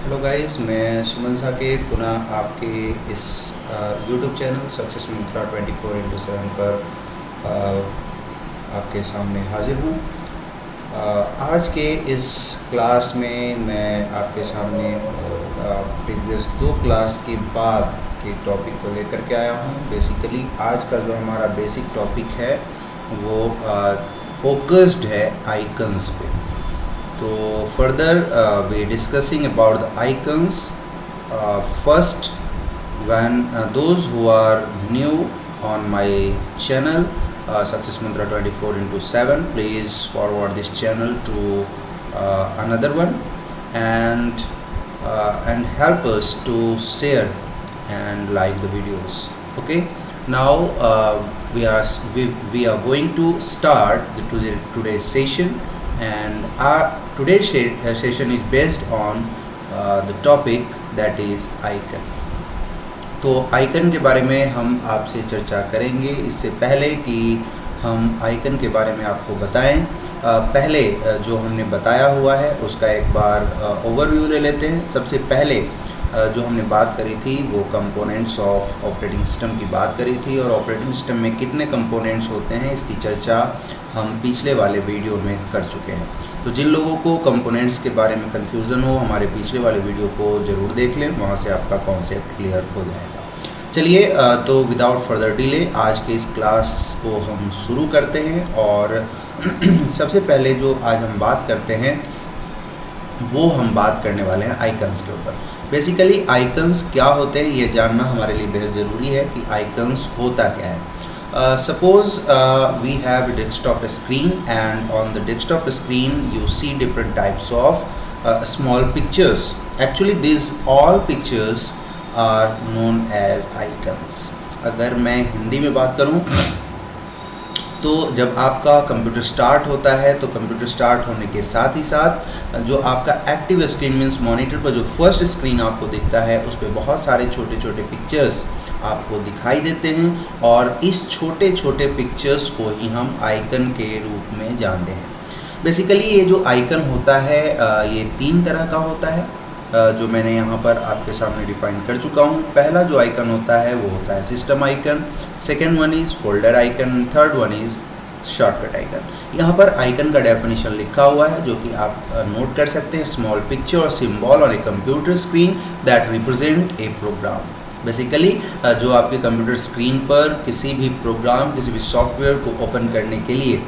Hello guys, मैं सुमन साकेत पुनः आपके इस यूट्यूब चैनल सक्सेस मंत्रा 24/7 पर आपके सामने हाजिर हूँ। आज के इस क्लास में मैं आपके सामने प्रीवियस 2 क्लास के बाद के टॉपिक को लेकर के आया हूँ। बेसिकली आज का जो हमारा बेसिक टॉपिक है वो फोकस्ड है आइकन्स पे। तो further we discussing about the icons. First, when those who are new on my channel Success Mantra 24/7, please forward this channel to another one and help us to share and like the videos. Okay, now we are going to start today's session, and our today's session is based on the topic that is icon. तो icon के बारे में हम आपसे चर्चा करेंगे। इससे पहले कि हम आइकन के बारे में आपको बताएं, पहले जो हमने बताया हुआ है उसका एक बार ओवरव्यू ले लेते हैं। सबसे पहले जो हमने बात करी थी वो कंपोनेंट्स ऑफ ऑपरेटिंग सिस्टम की बात करी थी, और ऑपरेटिंग सिस्टम में कितने कंपोनेंट्स होते हैं इसकी चर्चा हम पिछले वाले वीडियो में कर चुके हैं। तो जिन लोगों को कंपोनेंट्स के बारे में कन्फ्यूज़न हो, हमारे पिछले वाले वीडियो को ज़रूर देख लें, वहाँ से आपका कॉन्सेप्ट क्लियर हो जाएगा। चलिए, तो विदाउट फर्दर डिले आज के इस क्लास को हम शुरू करते हैं। और सबसे पहले जो आज हम बात करते हैं वो हम बात करने वाले हैं आइकन्स के ऊपर। बेसिकली आइकन्स क्या होते हैं ये जानना हमारे लिए बेहद ज़रूरी है कि आइकन्स होता क्या है। Suppose we have a desktop screen, and on the desktop screen you see different types of small pictures. Actually these all pictures are known as icons. अगर मैं हिंदी में बात करूं तो जब आपका कंप्यूटर स्टार्ट होता है तो कंप्यूटर स्टार्ट होने के साथ ही साथ जो आपका एक्टिव स्क्रीन मीन्स मॉनिटर पर जो फर्स्ट स्क्रीन आपको दिखता है उस पर बहुत सारे छोटे छोटे पिक्चर्स आपको दिखाई देते हैं, और इस छोटे छोटे पिक्चर्स को ही हम आइकन के रूप में जानते हैं। बेसिकली ये जो आइकन होता है ये 3 तरह का होता है, जो मैंने यहाँ पर आपके सामने डिफाइन कर चुका हूँ। पहला जो आइकन होता है वो होता है system icon, second one is folder icon, third one is shortcut icon. यहाँ पर आइकन का डेफिनेशन लिखा हुआ है जो कि आप नोट कर सकते हैं। स्मॉल पिक्चर और symbol on a computer screen that represent a program. Basically जो आपके कंप्यूटर स्क्रीन पर किसी भी प्रोग्राम, किसी भी सॉफ्टवेयर को ओपन करने के लिए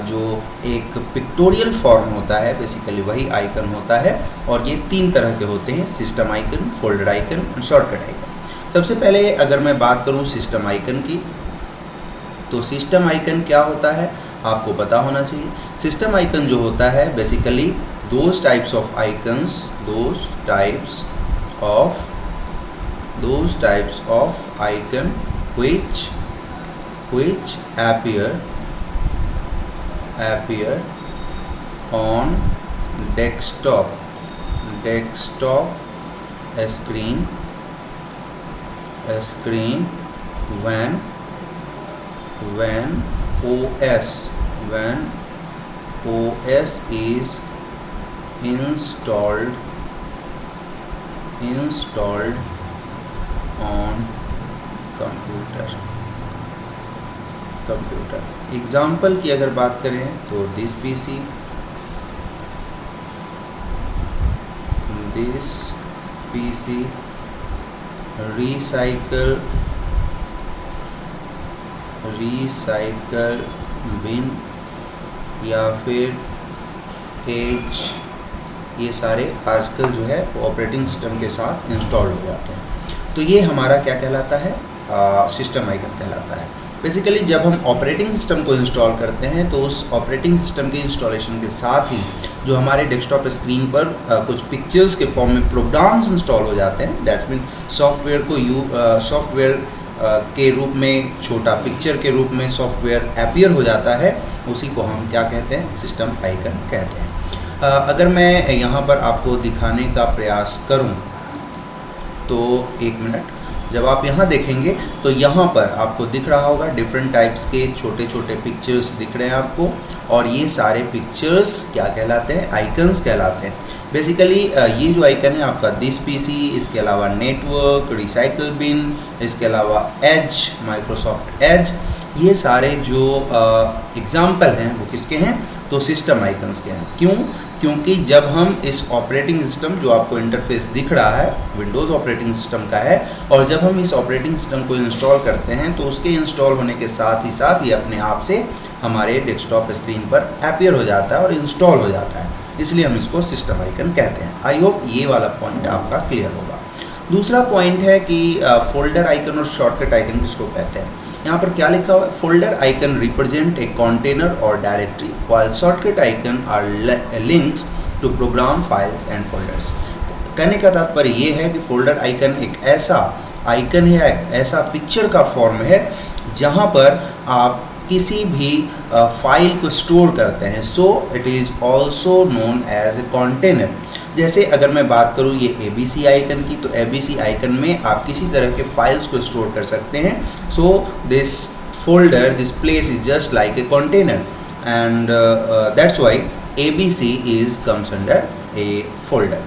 जो एक पिक्टोरियल फॉर्म होता है, बेसिकली वही आइकन होता है। और ये 3 तरह के होते हैं, सिस्टम आइकन, फोल्डर आइकन और शॉर्टकट आइकन। सबसे पहले अगर मैं बात करूँ सिस्टम आइकन की, तो सिस्टम आइकन क्या होता है आपको पता होना चाहिए। सिस्टम आइकन जो होता है basically those types of icon which appear on desktop screen when OS is installed on computer। Example की अगर बात करें तो दिस पीसी रिसाइकल बिन या फिर एज, ये सारे आजकल जो है वो ऑपरेटिंग सिस्टम के साथ इंस्टॉल हो जाते हैं। तो ये हमारा क्या कहलाता है, सिस्टम आइकन कहलाता है। बेसिकली जब हम ऑपरेटिंग सिस्टम को इंस्टॉल करते हैं तो उस ऑपरेटिंग सिस्टम के इंस्टॉलेशन के साथ ही जो हमारे डेस्कटॉप स्क्रीन पर कुछ पिक्चर्स के फॉर्म में प्रोग्राम्स इंस्टॉल हो जाते हैं। दैट्स मीन सॉफ्टवेयर के रूप में, छोटा पिक्चर के रूप में सॉफ्टवेयर अपीयर हो जाता है, उसी को हम क्या कहते हैं, सिस्टम आइकन कहते हैं। अगर मैं यहाँ पर आपको दिखाने का प्रयास करूँ तो 1 मिनट, जब आप यहाँ देखेंगे तो यहाँ पर आपको दिख रहा होगा डिफरेंट टाइप्स के छोटे छोटे पिक्चर्स दिख रहे हैं आपको, और ये सारे पिक्चर्स क्या कहलाते हैं, आइकन्स कहलाते हैं। बेसिकली ये जो आइकन है आपका दिस पीसी, इसके अलावा नेटवर्क, रिसाइकल बिन, इसके अलावा एज, माइक्रोसॉफ्ट एज, ये सारे जो एग्जाम्पल हैं वो किसके हैं, तो सिस्टम आइकन्स के हैं। क्यों? क्योंकि जब हम इस ऑपरेटिंग सिस्टम जो आपको इंटरफेस दिख रहा है विंडोज़ ऑपरेटिंग सिस्टम का है, और जब हम इस ऑपरेटिंग सिस्टम को इंस्टॉल करते हैं तो उसके इंस्टॉल होने के साथ ही अपने आप से हमारे डेस्कटॉप स्क्रीन पर अपीयर हो जाता है और इंस्टॉल हो जाता है, इसलिए हम इसको सिस्टम आइकन कहते हैं। आई होप ये वाला पॉइंट आपका क्लियर होगा। दूसरा पॉइंट है कि फोल्डर आइकन और शॉर्टकट आइकन किसको कहते हैं। यहाँ पर क्या लिखा हुआ है, folder icon represent a container और directory while shortcut icon are links to program files and folders. कहने का तात्पर्य ये है कि फोल्डर आइकन एक ऐसा आइकन है, एक ऐसा पिक्चर का फॉर्म है जहाँ पर आप किसी भी फाइल को स्टोर करते हैं। So it is also known as a container. जैसे अगर मैं बात करूँ ये ABC आइकन की, तो ABC आइकन में आप किसी तरह के फाइल्स को स्टोर कर सकते हैं। So this folder, this place is just like a container, and that's why ABC is comes under A folder.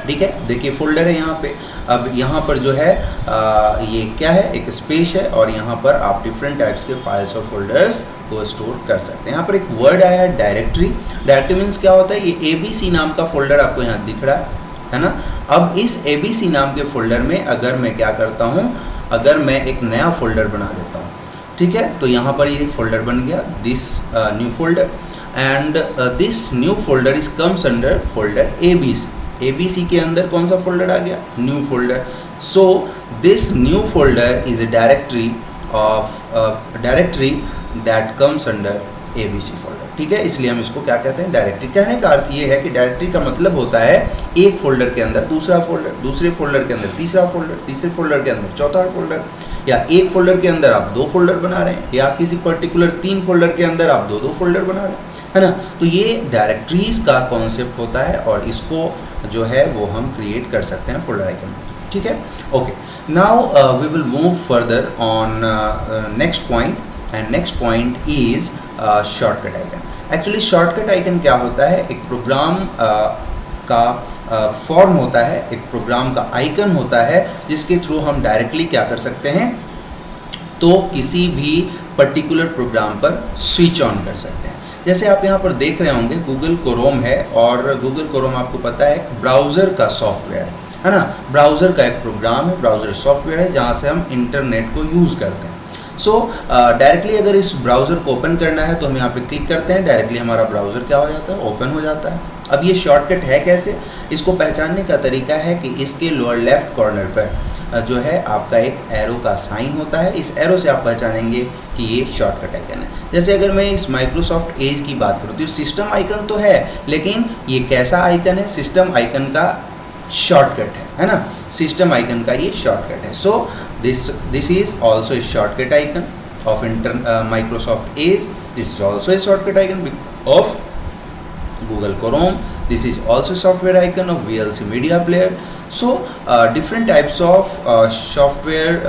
ठीक है, देखिए फोल्डर है यहाँ पे। अब यहाँ पर जो है ये क्या है, एक स्पेस है, और यहाँ पर आप डिफरेंट टाइप्स के फाइल्स और फोल्डर्स को स्टोर कर सकते हैं। यहाँ पर एक वर्ड आया है डायरेक्टरी। डायरेक्टरी मीन्स क्या होता है, ये ABC नाम का फोल्डर आपको यहाँ दिख रहा है ना। अब इस ABC नाम के फोल्डर में अगर मैं क्या करता हूँ, अगर मैं एक नया फोल्डर बना देता हूँ, ठीक है, तो यहाँ पर ये फोल्डर बन गया this new folder, and this new folder is comes under folder ABC। ABC के अंदर कौन सा फोल्डर आ गया, new folder. So this new folder is a directory of directory that comes under ABC folder. ठीक है, इसलिए हम इसको क्या कहते हैं, डायरेक्टरी। कहने का अर्थ ये है कि डायरेक्टरी का मतलब होता है एक फोल्डर के अंदर दूसरा फोल्डर, दूसरे फोल्डर के अंदर तीसरा फोल्डर, तीसरे फोल्डर के अंदर चौथा फोल्डर, या एक फोल्डर के अंदर आप 2 फोल्डर बना रहे हैं, या किसी पर्टिकुलर 3 फोल्डर के अंदर आप 2-2 फोल्डर बना रहे हैं, है ना। तो ये डायरेक्टरीज का कॉन्सेप्ट होता है, और इसको जो है वो हम क्रिएट कर सकते हैं फोल्डर आइकन। ठीक है, okay. Now we will move further on next point, and next point is shortcut icon. Actually shortcut icon क्या होता है, एक प्रोग्राम का फॉर्म होता है, एक प्रोग्राम का आइकन होता है जिसके थ्रू हम डायरेक्टली क्या कर सकते हैं, तो किसी भी पर्टिकुलर प्रोग्राम पर स्विच ऑन कर सकते हैं। जैसे आप यहाँ पर देख रहे होंगे गूगल क्रोम है, और गूगल क्रोम आपको पता है एक ब्राउज़र का सॉफ्टवेयर है ना। ब्राउज़र का एक प्रोग्राम है, ब्राउज़र सॉफ्टवेयर है जहाँ से हम इंटरनेट को यूज़ करते हैं। सो डायरेक्टली अगर इस ब्राउज़र को ओपन करना है तो हम यहाँ पे क्लिक करते हैं, डायरेक्टली हमारा ब्राउज़र क्या हो जाता है, ओपन हो जाता है। अब ये शॉर्टकट है कैसे, इसको पहचानने का तरीका है कि इसके लोअर लेफ्ट कॉर्नर पर जो है आपका एक एरो का साइन होता है। इस एरो से आप पहचानेंगे कि ये शॉर्टकट आइकन है। जैसे अगर मैं इस माइक्रोसॉफ्ट एज की बात करूँ तो ये सिस्टम आइकन तो है, लेकिन ये कैसा आइकन है, सिस्टम आइकन का शॉर्टकट है ना, सिस्टम आइकन का ये शॉर्टकट है। सो this is also a shortcut icon of Microsoft Edge. This is also a shortcut icon of Google Chrome. This is also software icon of VLC Media Player. So different types of software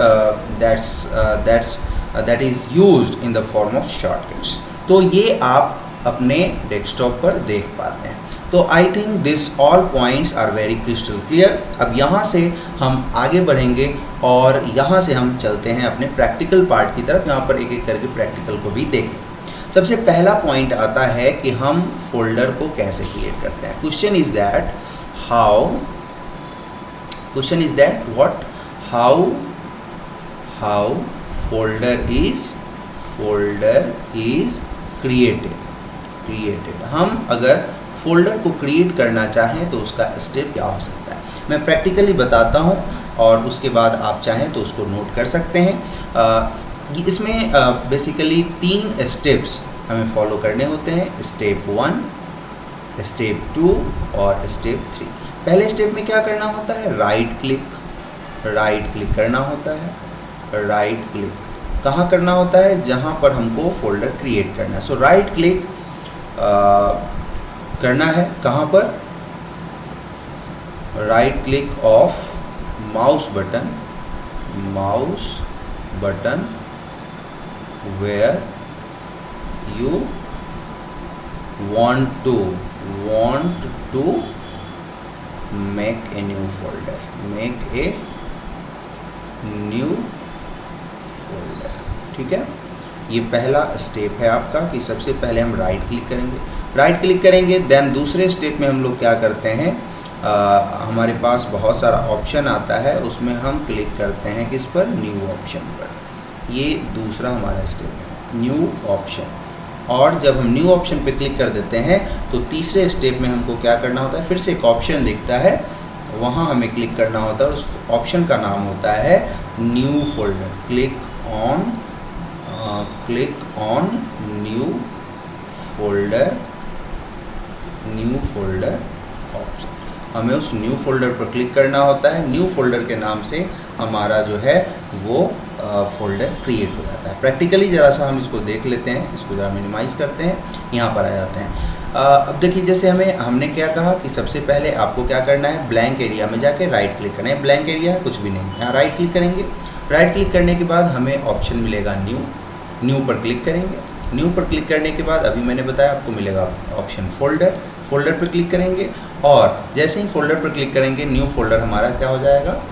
that is used in the form of shortcuts. तो ये आप अपने desktop पर देख पाते हैं। तो I think this all points are very crystal clear. अब यहाँ से हम आगे बढ़ेंगे और यहाँ से हम चलते हैं अपने प्रैक्टिकल पार्ट की तरफ। यहाँ पर एक एक करके प्रैक्टिकल को भी देखें। सबसे पहला पॉइंट आता है कि हम फोल्डर को कैसे क्रिएट करते हैं। Question is that how folder is created. हम अगर फोल्डर को क्रिएट करना चाहें तो उसका स्टेप क्या हो सकता है, मैं प्रैक्टिकली बताता हूं और उसके बाद आप चाहें तो उसको नोट कर सकते हैं। इसमें बेसिकली 3 स्टेप्स हमें फॉलो करने होते हैं, स्टेप 1, स्टेप 2 और स्टेप 3। पहले स्टेप में क्या करना होता है, राइट क्लिक करना होता है। राइट क्लिक कहाँ करना होता है, जहाँ पर हमको फोल्डर क्रिएट करना है। सो राइट क्लिक करना है कहाँ पर, right click of mouse button mouse button where you want to make a new folder, ठीक है। ये पहला स्टेप है आपका कि सबसे पहले हम राइट क्लिक करेंगे, देन दूसरे स्टेप में हम लोग क्या करते हैं, हमारे पास बहुत सारा ऑप्शन आता है, उसमें हम क्लिक करते हैं किस पर, न्यू ऑप्शन पर। ये दूसरा हमारा स्टेप है, न्यू ऑप्शन। और जब हम न्यू ऑप्शन पे क्लिक कर देते हैं तो तीसरे स्टेप में हमको क्या करना होता है, फिर से एक ऑप्शन दिखता है, वहाँ हमें क्लिक करना होता है, उस ऑप्शन का नाम होता है new folder. Click on new folder option. हमें उस न्यू फोल्डर पर क्लिक करना होता है, न्यू फोल्डर के नाम से हमारा जो है वो फोल्डर क्रिएट हो जाता है। प्रैक्टिकली ज़रा सा हम इसको देख लेते हैं, इसको ज़रा मिनिमाइज़ करते हैं, यहाँ पर आ जाते हैं। अब देखिए, जैसे हमने क्या कहा कि सबसे पहले आपको क्या करना है, ब्लैंक एरिया में जाके राइट क्लिक करना है। ब्लैंक एरिया है, कुछ भी नहीं, यहाँ राइट क्लिक करेंगे। राइट क्लिक करने के बाद हमें ऑप्शन मिलेगा न्यू पर क्लिक करेंगे। न्यू पर क्लिक करने के बाद अभी मैंने बताया आपको मिलेगा ऑप्शन फोल्डर पर क्लिक करेंगे, और जैसे ही फोल्डर पर क्लिक करेंगे न्यू फोल्डर हमारा क्या हो जाएगा,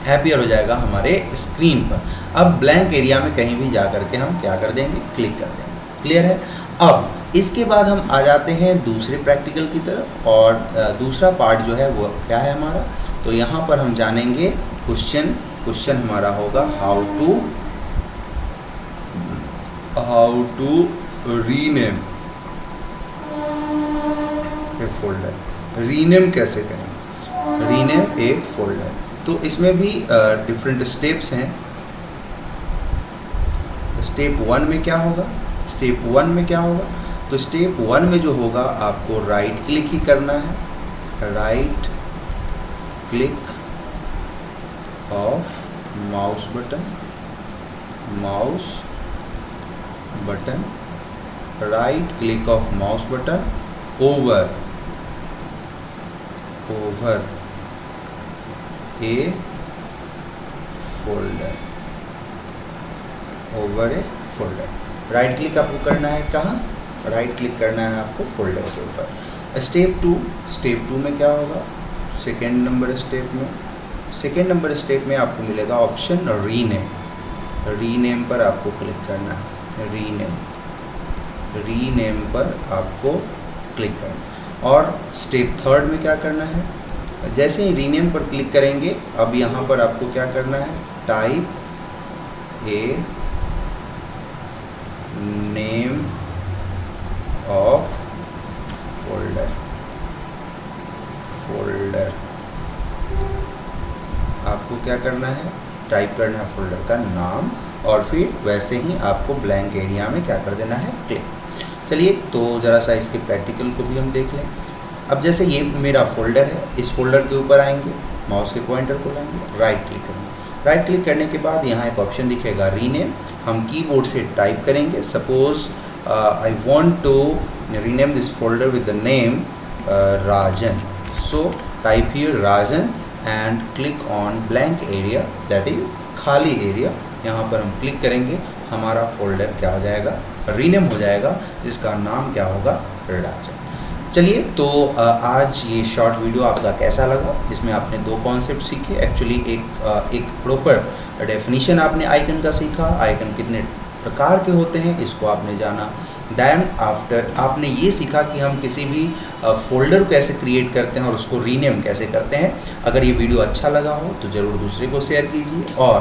हैप्पियर हो जाएगा हमारे स्क्रीन पर। अब ब्लैंक एरिया में कहीं भी जा करके हम क्या कर देंगे, क्लिक कर देंगे। क्लियर है। अब इसके बाद हम आ जाते हैं दूसरे प्रैक्टिकल की तरफ, और दूसरा पार्ट जो है वो क्या है हमारा, तो यहाँ पर हम जानेंगे क्वेश्चन हमारा होगा how to rename a folder. Rename कैसे करें, रीनेम ए फोल्डर। तो इसमें भी डिफरेंट स्टेप्स हैं। स्टेप वन में क्या होगा, तो स्टेप वन में जो होगा आपको राइट क्लिक ही करना है, right click of mouse button, right click of mouse button over A folder. Right click आपको करना है कहाँ, राइट क्लिक करना है आपको फोल्डर के ऊपर। स्टेप टू में क्या होगा, सेकेंड नंबर स्टेप में आपको मिलेगा ऑप्शन रीनेम पर आपको क्लिक करना है, रीनेम पर आपको क्लिक करना। और स्टेप थर्ड में क्या करना है, जैसे ही रीनेम पर क्लिक करेंगे अब यहाँ पर आपको क्या करना है, type a name of folder. आपको क्या करना है, टाइप करना है फोल्डर का नाम, और फिर वैसे ही आपको ब्लैंक एरिया में क्या कर देना है, क्लिक। चलिए, तो ज़रा सा इसके प्रैक्टिकल को भी हम देख लें। अब जैसे ये मेरा फोल्डर है, इस फोल्डर के ऊपर आएंगे, माउस के पॉइंटर को लाएंगे, राइट क्लिक करेंगे। राइट क्लिक करने के बाद यहाँ एक ऑप्शन दिखेगा रीनेम। हम कीबोर्ड से टाइप करेंगे, suppose I want to rename this folder with the name Rajan. So type here Rajan and click on blank area, that is खाली एरिया। यहाँ पर हम क्लिक करेंगे, हमारा फोल्डर क्या हो जाएगा, रीनेम हो जाएगा, जिसका नाम क्या होगा, राजन। चलिए, तो आज ये शॉर्ट वीडियो आपका कैसा लगा, इसमें आपने दो कॉन्सेप्ट सीखे। एक्चुअली एक प्रॉपर डेफिनेशन आपने आइकन का सीखा, आइकन कितने प्रकार के होते हैं इसको आपने जाना। दैन आफ्टर आपने ये सीखा कि हम किसी भी फोल्डर कैसे क्रिएट करते हैं और उसको रीनेम कैसे करते हैं। अगर ये वीडियो अच्छा लगा हो तो ज़रूर दूसरे को शेयर कीजिए और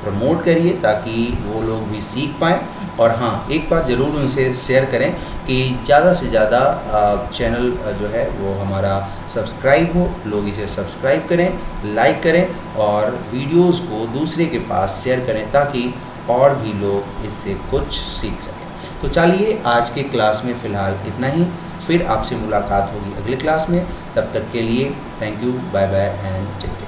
प्रमोट करिए ताकि वो लोग भी सीख पाएँ। और हाँ, एक बात ज़रूर उनसे शेयर करें कि ज़्यादा से ज़्यादा चैनल जो है वो हमारा सब्सक्राइब हो, लोग इसे सब्सक्राइब करें, लाइक करें और वीडियोस को दूसरे के पास शेयर करें ताकि और भी लोग इससे कुछ सीख सकें। तो चलिए, आज के क्लास में फ़िलहाल इतना ही, फिर आपसे मुलाकात होगी अगले क्लास में। तब तक के लिए thank you, bye bye and take care.